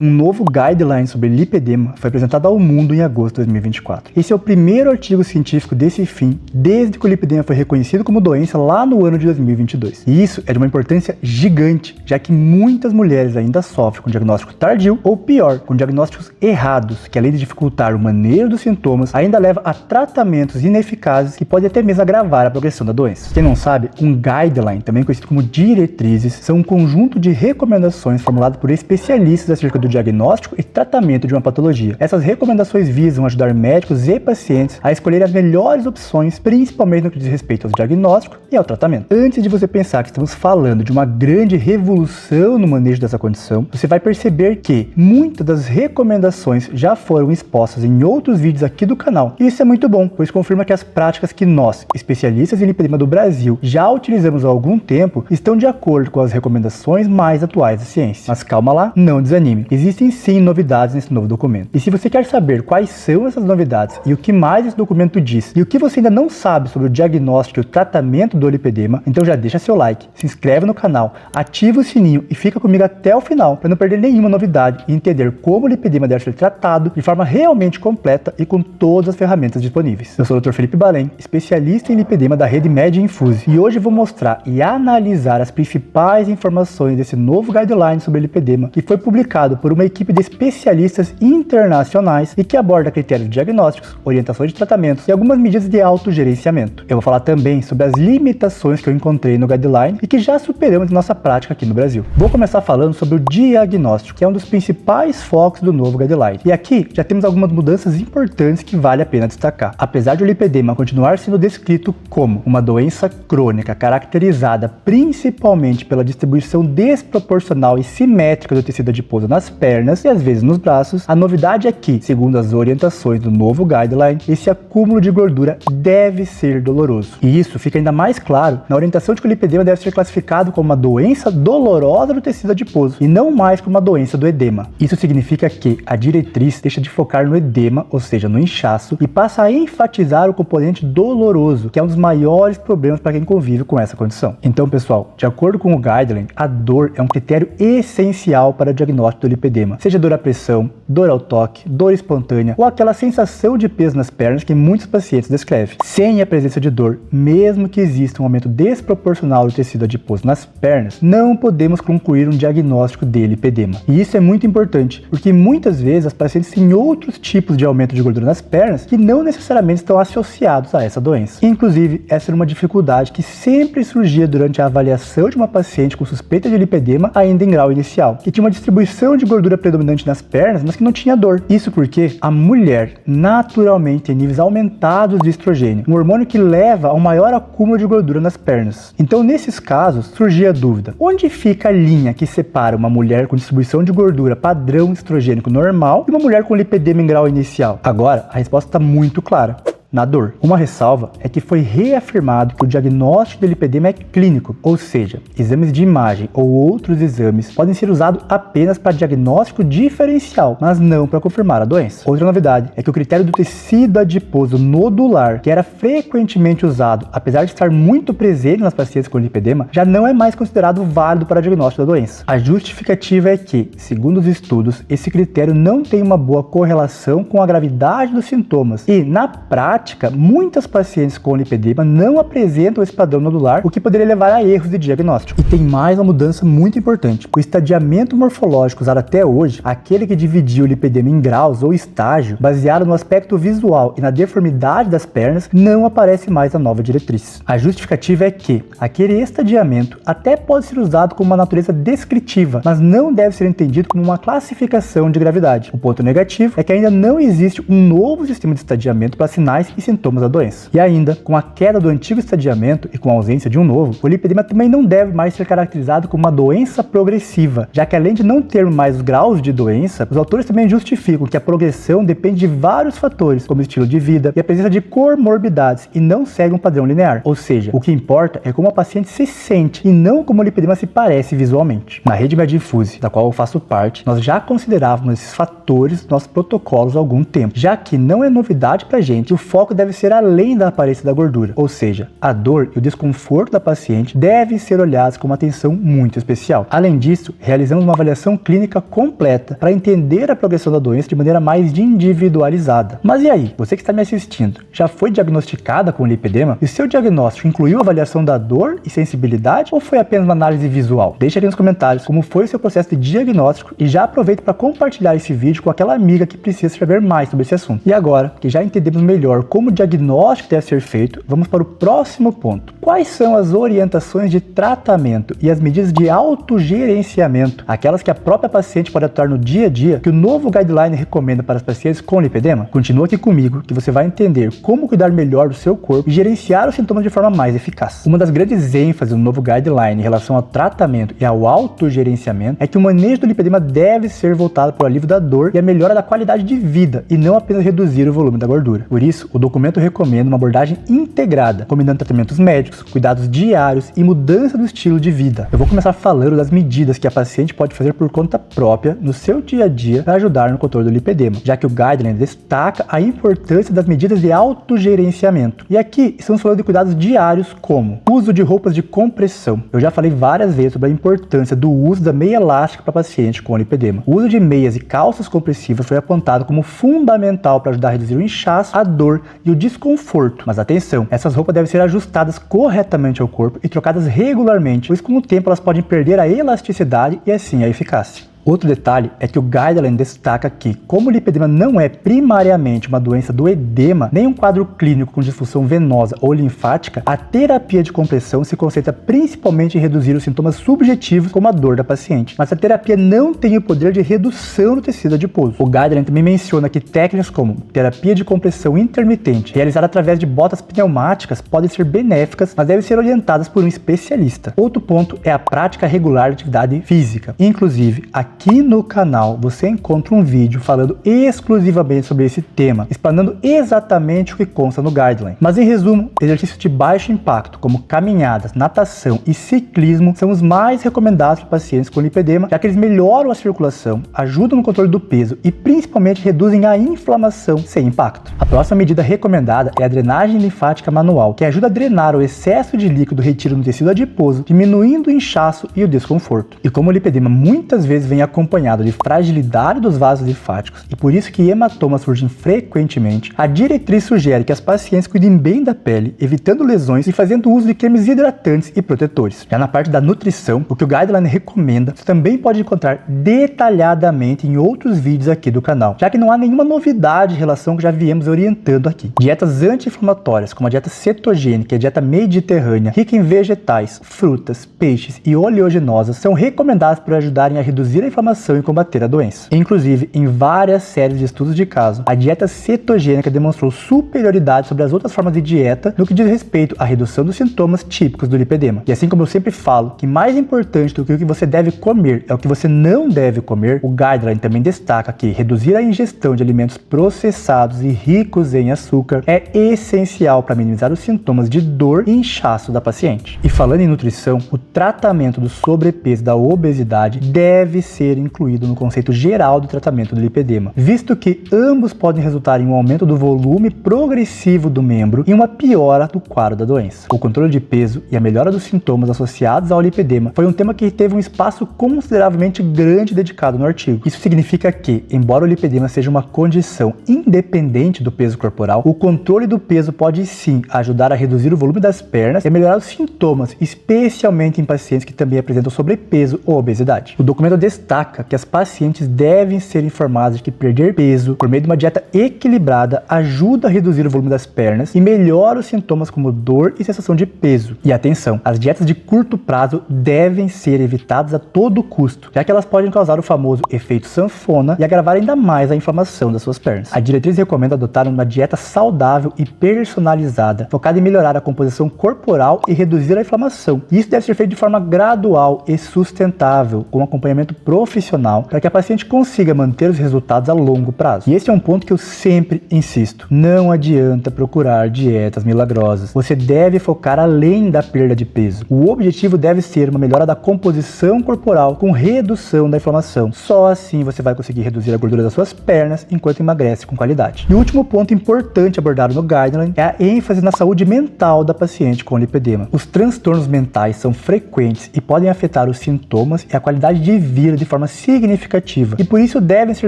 Um novo guideline sobre lipedema foi apresentado ao mundo em agosto de 2024. Esse é o primeiro artigo científico desse fim desde que o lipedema foi reconhecido como doença lá no ano de 2022. E isso é de uma importância gigante, já que muitas mulheres ainda sofrem com diagnóstico tardio ou pior, com diagnósticos errados, que além de dificultar o manejo dos sintomas, ainda leva a tratamentos ineficazes que podem até mesmo agravar a progressão da doença. Quem não sabe, um guideline, também conhecido como diretrizes, são um conjunto de recomendações formuladas por especialistas acerca do diagnóstico e tratamento de uma patologia. Essas recomendações visam ajudar médicos e pacientes a escolher as melhores opções, principalmente no que diz respeito ao diagnóstico e ao tratamento. Antes de você pensar que estamos falando de uma grande revolução no manejo dessa condição, você vai perceber que muitas das recomendações já foram expostas em outros vídeos aqui do canal. E isso é muito bom, pois confirma que as práticas que nós, especialistas em lipedema do Brasil, já utilizamos há algum tempo, estão de acordo com as recomendações mais atuais da ciência. Mas calma lá, não desanime. Existem sim novidades nesse novo documento. E se você quer saber quais são essas novidades e o que mais esse documento diz e o que você ainda não sabe sobre o diagnóstico e o tratamento do lipedema, então já deixa seu like, se inscreve no canal, ativa o sininho e fica comigo até o final para não perder nenhuma novidade e entender como o lipedema deve ser tratado de forma realmente completa e com todas as ferramentas disponíveis. Eu sou o Dr. Felipe Balém, especialista em lipedema da rede MedInfuse, e hoje vou mostrar e analisar as principais informações desse novo guideline sobre lipedema que foi publicado por uma equipe de especialistas internacionais e que aborda critérios diagnósticos, orientações de tratamentos e algumas medidas de autogerenciamento. Eu vou falar também sobre as limitações que eu encontrei no guideline e que já superamos em nossa prática aqui no Brasil. Vou começar falando sobre o diagnóstico, que é um dos principais focos do novo guideline. E aqui já temos algumas mudanças importantes que vale a pena destacar. Apesar de o lipedema continuar sendo descrito como uma doença crônica caracterizada principalmente pela distribuição desproporcional e simétrica do tecido adiposo nas pernas e às vezes nos braços, a novidade é que, segundo as orientações do novo guideline, esse acúmulo de gordura deve ser doloroso. E isso fica ainda mais claro na orientação de que o lipedema deve ser classificado como uma doença dolorosa do tecido adiposo e não mais como uma doença do edema. Isso significa que a diretriz deixa de focar no edema, ou seja, no inchaço, e passa a enfatizar o componente doloroso, que é um dos maiores problemas para quem convive com essa condição. Então, pessoal, de acordo com o guideline, a dor é um critério essencial para o diagnóstico do lipedema, seja dor à pressão, dor ao toque, dor espontânea ou aquela sensação de peso nas pernas que muitos pacientes descrevem. Sem a presença de dor, mesmo que exista um aumento desproporcional do tecido adiposo nas pernas, não podemos concluir um diagnóstico de lipedema. E isso é muito importante, porque muitas vezes as pacientes têm outros tipos de aumento de gordura nas pernas que não necessariamente estão associados a essa doença. Inclusive, essa era uma dificuldade que sempre surgia durante a avaliação de uma paciente com suspeita de lipedema ainda em grau inicial, que tinha uma distribuição de gordura predominante nas pernas, mas que não tinha dor. Isso porque a mulher naturalmente tem níveis aumentados de estrogênio, um hormônio que leva ao maior acúmulo de gordura nas pernas. Então, nesses casos, surgia a dúvida: onde fica a linha que separa uma mulher com distribuição de gordura padrão estrogênico normal e uma mulher com lipedema em grau inicial? Agora, a resposta está muito clara: na dor. Uma ressalva é que foi reafirmado que o diagnóstico de lipedema é clínico, ou seja, exames de imagem ou outros exames podem ser usados apenas para diagnóstico diferencial, mas não para confirmar a doença. Outra novidade é que o critério do tecido adiposo nodular, que era frequentemente usado, apesar de estar muito presente nas pacientes com lipedema, já não é mais considerado válido para diagnóstico da doença. A justificativa é que, segundo os estudos, esse critério não tem uma boa correlação com a gravidade dos sintomas e, na prática, muitas pacientes com lipedema não apresentam esse padrão nodular, o que poderia levar a erros de diagnóstico. E tem mais uma mudança muito importante: o estadiamento morfológico usado até hoje, aquele que dividia o lipedema em graus ou estágio, baseado no aspecto visual e na deformidade das pernas, não aparece mais na nova diretriz. A justificativa é que aquele estadiamento até pode ser usado como uma natureza descritiva, mas não deve ser entendido como uma classificação de gravidade. O ponto negativo é que ainda não existe um novo sistema de estadiamento para sinais e sintomas da doença. E ainda, com a queda do antigo estadiamento e com a ausência de um novo, o lipedema também não deve mais ser caracterizado como uma doença progressiva, já que além de não ter mais os graus de doença, os autores também justificam que a progressão depende de vários fatores, como estilo de vida e a presença de comorbidades, e não segue um padrão linear. Ou seja, o que importa é como a paciente se sente e não como o lipedema se parece visualmente. Na rede MedInfuse, da qual eu faço parte, nós já considerávamos esses fatores nos nossos protocolos há algum tempo, já que não é novidade pra gente o foco foco deve ser além da aparência da gordura, ou seja, a dor e o desconforto da paciente devem ser olhados com uma atenção muito especial. Além disso, realizamos uma avaliação clínica completa para entender a progressão da doença de maneira mais individualizada. Mas e aí, você que está me assistindo, já foi diagnosticada com lipedema? E seu diagnóstico incluiu a avaliação da dor e sensibilidade ou foi apenas uma análise visual? Deixa aqui nos comentários como foi o seu processo de diagnóstico e já aproveita para compartilhar esse vídeo com aquela amiga que precisa saber mais sobre esse assunto. E agora, que já entendemos melhor como o diagnóstico deve ser feito, vamos para o próximo ponto. Quais são as orientações de tratamento e as medidas de autogerenciamento, aquelas que a própria paciente pode atuar no dia a dia, que o novo guideline recomenda para as pacientes com lipedema? Continua aqui comigo que você vai entender como cuidar melhor do seu corpo e gerenciar os sintomas de forma mais eficaz. Uma das grandes ênfases do novo guideline em relação ao tratamento e ao autogerenciamento é que o manejo do lipedema deve ser voltado para o alívio da dor e a melhora da qualidade de vida e não apenas reduzir o volume da gordura. Por isso, o documento recomenda uma abordagem integrada, combinando tratamentos médicos, cuidados diários e mudança do estilo de vida. Eu vou começar falando das medidas que a paciente pode fazer por conta própria no seu dia a dia para ajudar no controle do lipedema, já que o guideline destaca a importância das medidas de autogerenciamento. E aqui estamos falando de cuidados diários como uso de roupas de compressão. Eu já falei várias vezes sobre a importância do uso da meia elástica para paciente com lipedema. O uso de meias e calças compressivas foi apontado como fundamental para ajudar a reduzir o inchaço, a dor e o desconforto. Mas atenção, essas roupas devem ser ajustadas corretamente ao corpo e trocadas regularmente, pois com o tempo elas podem perder a elasticidade e assim a eficácia. Outro detalhe é que o guideline destaca que, como o lipedema não é primariamente uma doença do edema, nem um quadro clínico com disfunção venosa ou linfática, a terapia de compressão se concentra principalmente em reduzir os sintomas subjetivos, como a dor da paciente. Mas a terapia não tem o poder de redução do tecido adiposo. O guideline também menciona que técnicas como terapia de compressão intermitente, realizada através de botas pneumáticas, podem ser benéficas, mas devem ser orientadas por um especialista. Outro ponto é a prática regular de atividade física. Inclusive, aqui no canal você encontra um vídeo falando exclusivamente sobre esse tema, explanando exatamente o que consta no guideline. Mas em resumo, exercícios de baixo impacto, como caminhadas, natação e ciclismo, são os mais recomendados para pacientes com lipedema, já que eles melhoram a circulação, ajudam no controle do peso e principalmente reduzem a inflamação sem impacto. A próxima medida recomendada é a drenagem linfática manual, que ajuda a drenar o excesso de líquido retido no tecido adiposo, diminuindo o inchaço e o desconforto. E como o lipedema muitas vezes vem acompanhado de fragilidade dos vasos linfáticos e por isso que hematomas surgem frequentemente, a diretriz sugere que as pacientes cuidem bem da pele, evitando lesões e fazendo uso de cremes hidratantes e protetores. Já na parte da nutrição, o que o guideline recomenda, você também pode encontrar detalhadamente em outros vídeos aqui do canal, já que não há nenhuma novidade em relação ao que já viemos orientando aqui. Dietas anti-inflamatórias, como a dieta cetogênica e a dieta mediterrânea, rica em vegetais, frutas, peixes e oleaginosas, são recomendadas para ajudarem a reduzir a inflamação e combater a doença. Inclusive, em várias séries de estudos de caso, a dieta cetogênica demonstrou superioridade sobre as outras formas de dieta no que diz respeito à redução dos sintomas típicos do lipedema. E assim como eu sempre falo, que mais importante do que o que você deve comer é o que você não deve comer, o guideline também destaca que reduzir a ingestão de alimentos processados e ricos em açúcar é essencial para minimizar os sintomas de dor e inchaço da paciente. E falando em nutrição, o tratamento do sobrepeso e da obesidade deve ser incluído no conceito geral do tratamento do lipedema, visto que ambos podem resultar em um aumento do volume progressivo do membro e uma piora do quadro da doença. O controle de peso e a melhora dos sintomas associados ao lipedema foi um tema que teve um espaço consideravelmente grande dedicado no artigo. Isso significa que, embora o lipedema seja uma condição independente do peso corporal, o controle do peso pode sim ajudar a reduzir o volume das pernas e a melhorar os sintomas, especialmente em pacientes que também apresentam sobrepeso ou obesidade. O documento destaca que as pacientes devem ser informadas de que perder peso por meio de uma dieta equilibrada ajuda a reduzir o volume das pernas e melhora os sintomas como dor e sensação de peso. E atenção, as dietas de curto prazo devem ser evitadas a todo custo, já que elas podem causar o famoso efeito sanfona e agravar ainda mais a inflamação das suas pernas. A diretriz recomenda adotar uma dieta saudável e personalizada, focada em melhorar a composição corporal e reduzir a inflamação. E isso deve ser feito de forma gradual e sustentável, com acompanhamento profissional profissional para que a paciente consiga manter os resultados a longo prazo. E esse é um ponto que eu sempre insisto. Não adianta procurar dietas milagrosas. Você deve focar além da perda de peso. O objetivo deve ser uma melhora da composição corporal com redução da inflamação. Só assim você vai conseguir reduzir a gordura das suas pernas enquanto emagrece com qualidade. E o último ponto importante abordado no guideline é a ênfase na saúde mental da paciente com lipedema. Os transtornos mentais são frequentes e podem afetar os sintomas e a qualidade de vida de forma significativa, e por isso devem ser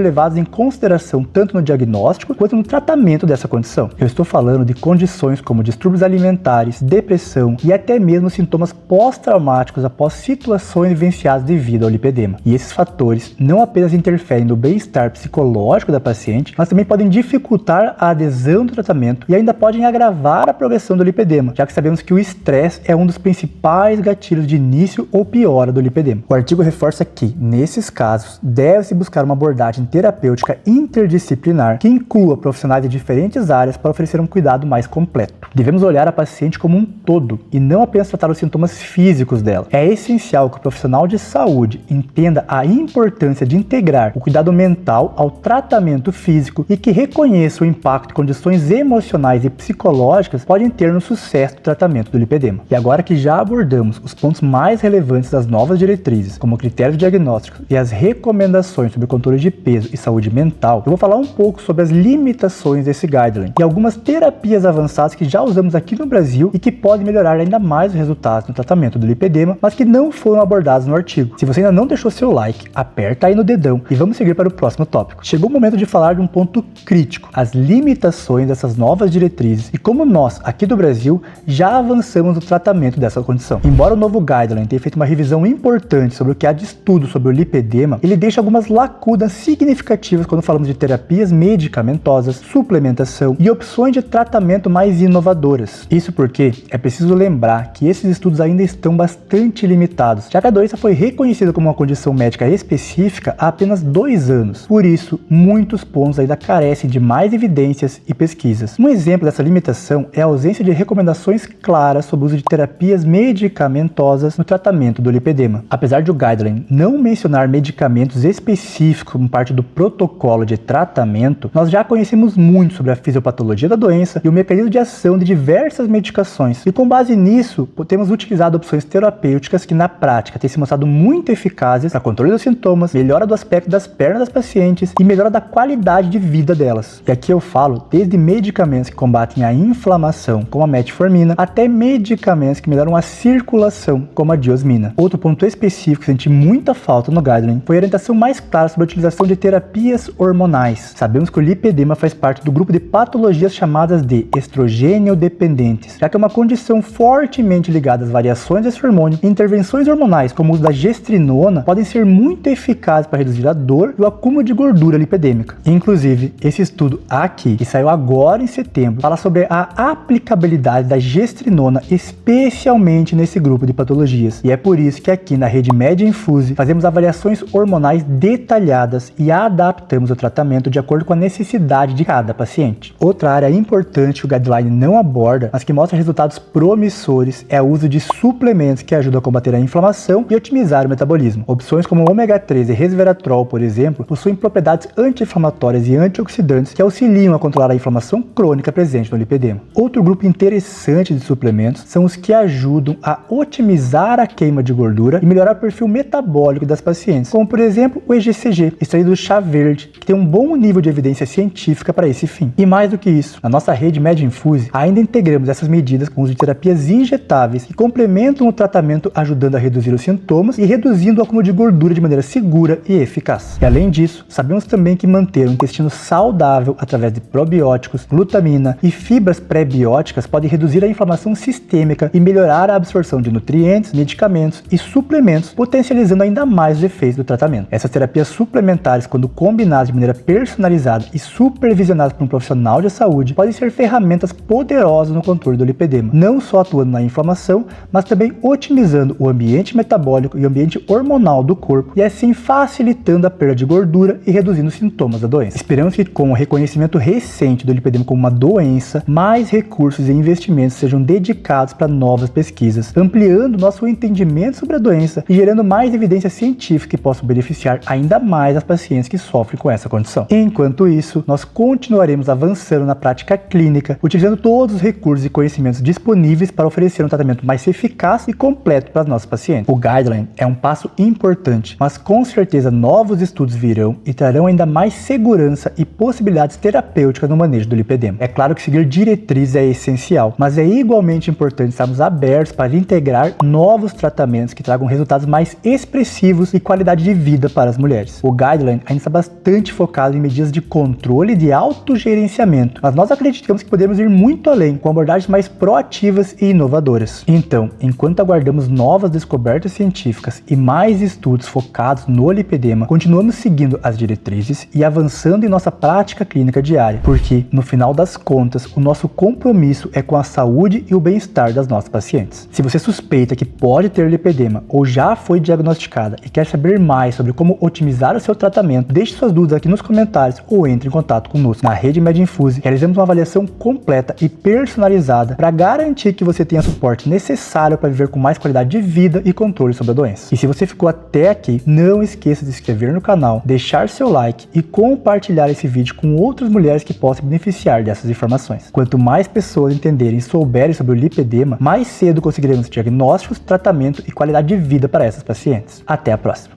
levados em consideração tanto no diagnóstico quanto no tratamento dessa condição. Eu estou falando de condições como distúrbios alimentares, depressão e até mesmo sintomas pós-traumáticos após situações vivenciadas devido ao lipedema. E esses fatores não apenas interferem no bem-estar psicológico da paciente, mas também podem dificultar a adesão do tratamento e ainda podem agravar a progressão do lipedema, já que sabemos que o estresse é um dos principais gatilhos de início ou piora do lipedema. O artigo reforça que, nesses casos, deve-se buscar uma abordagem terapêutica interdisciplinar que inclua profissionais de diferentes áreas para oferecer um cuidado mais completo. Devemos olhar a paciente como um todo e não apenas tratar os sintomas físicos dela. É essencial que o profissional de saúde entenda a importância de integrar o cuidado mental ao tratamento físico e que reconheça o impacto que condições emocionais e psicológicas podem ter no sucesso do tratamento do lipedema. E agora que já abordamos os pontos mais relevantes das novas diretrizes, como critérios diagnósticos e as recomendações sobre o controle de peso e saúde mental, eu vou falar um pouco sobre as limitações desse guideline e algumas terapias avançadas que já usamos aqui no Brasil e que podem melhorar ainda mais os resultados no tratamento do lipedema, mas que não foram abordados no artigo. Se você ainda não deixou seu like, aperta aí no dedão e vamos seguir para o próximo tópico. Chegou o momento de falar de um ponto crítico, as limitações dessas novas diretrizes e como nós, aqui do Brasil, já avançamos no tratamento dessa condição. Embora o novo guideline tenha feito uma revisão importante sobre o que há de estudo sobre o lipedema, ele deixa algumas lacunas significativas quando falamos de terapias medicamentosas, suplementação e opções de tratamento mais inovadoras. Isso porque é preciso lembrar que esses estudos ainda estão bastante limitados, já que a doença foi reconhecida como uma condição médica específica há apenas 2 anos. Por isso, muitos pontos ainda carecem de mais evidências e pesquisas. Um exemplo dessa limitação é a ausência de recomendações claras sobre o uso de terapias medicamentosas no tratamento do lipedema. Apesar de o guideline não mencionar medicamentos específicos como parte do protocolo de tratamento, nós já conhecemos muito sobre a fisiopatologia da doença e o mecanismo de ação de diversas medicações. E com base nisso, temos utilizado opções terapêuticas que na prática têm se mostrado muito eficazes para controle dos sintomas, melhora do aspecto das pernas das pacientes e melhora da qualidade de vida delas. E aqui eu falo desde medicamentos que combatem a inflamação, como a metformina, até medicamentos que melhoram a circulação, como a diosmina. Outro ponto específico que senti muita falta no guideline foi a orientação mais clara sobre a utilização de terapias hormonais. Sabemos que o lipedema faz parte do grupo de patologias chamadas de estrogênio dependentes, já que é uma condição fortemente ligada às variações desse hormônio. Intervenções hormonais, como o uso da gestrinona, podem ser muito eficazes para reduzir a dor e o acúmulo de gordura lipedêmica. Inclusive, esse estudo aqui, que saiu agora em setembro, fala sobre a aplicabilidade da gestrinona, especialmente nesse grupo de patologias. E é por isso que aqui na Rede Med Infuse fazemos avaliações hormonais detalhadas e adaptamos o tratamento de acordo com a necessidade de cada paciente. Outra área importante que o guideline não aborda, mas que mostra resultados promissores, é o uso de suplementos que ajudam a combater a inflamação e otimizar o metabolismo. Opções como o ômega 3 e resveratrol, por exemplo, possuem propriedades anti-inflamatórias e antioxidantes que auxiliam a controlar a inflamação crônica presente no lipedema. Outro grupo interessante de suplementos são os que ajudam a otimizar a queima de gordura e melhorar o perfil metabólico das pacientes, como por exemplo o EGCG, extraído do chá verde, que tem um bom nível de evidência científica para esse fim. E mais do que isso, na nossa rede Med Infuse ainda integramos essas medidas com o uso de terapias injetáveis que complementam o tratamento, ajudando a reduzir os sintomas e reduzindo o acúmulo de gordura de maneira segura e eficaz. E além disso, sabemos também que manter o intestino saudável através de probióticos, glutamina e fibras pré-bióticas pode reduzir a inflamação sistêmica e melhorar a absorção de nutrientes, medicamentos e suplementos, potencializando ainda mais os efeitos do tratamento. Essas terapias suplementares, quando combinadas de maneira personalizada e supervisionadas por um profissional de saúde, podem ser ferramentas poderosas no controle do lipedema, não só atuando na inflamação, mas também otimizando o ambiente metabólico e o ambiente hormonal do corpo e assim facilitando a perda de gordura e reduzindo os sintomas da doença. Esperamos que com o reconhecimento recente do lipedema como uma doença, mais recursos e investimentos sejam dedicados para novas pesquisas, ampliando nosso entendimento sobre a doença e gerando mais evidência científica científicos que possam beneficiar ainda mais as pacientes que sofrem com essa condição. Enquanto isso, nós continuaremos avançando na prática clínica, utilizando todos os recursos e conhecimentos disponíveis para oferecer um tratamento mais eficaz e completo para os nossos pacientes. O Guideline é um passo importante, mas com certeza novos estudos virão e trarão ainda mais segurança e possibilidades terapêuticas no manejo do lipedema. É claro que seguir diretrizes é essencial, mas é igualmente importante estarmos abertos para integrar novos tratamentos que tragam resultados mais expressivos e qualidade de vida para as mulheres. O Guideline ainda está bastante focado em medidas de controle e de autogerenciamento, mas nós acreditamos que podemos ir muito além, com abordagens mais proativas e inovadoras. Então, enquanto aguardamos novas descobertas científicas e mais estudos focados no lipedema, continuamos seguindo as diretrizes e avançando em nossa prática clínica diária, porque, no final das contas, o nosso compromisso é com a saúde e o bem-estar das nossas pacientes. Se você suspeita que pode ter lipedema ou já foi diagnosticada e quer saber mais sobre como otimizar o seu tratamento, deixe suas dúvidas aqui nos comentários ou entre em contato conosco. Na Rede MedInfuse, realizamos uma avaliação completa e personalizada para garantir que você tenha o suporte necessário para viver com mais qualidade de vida e controle sobre a doença. E se você ficou até aqui, não esqueça de se inscrever no canal, deixar seu like e compartilhar esse vídeo com outras mulheres que possam beneficiar dessas informações. Quanto mais pessoas entenderem e souberem sobre o lipedema, mais cedo conseguiremos diagnósticos, tratamento e qualidade de vida para essas pacientes. Até a próxima!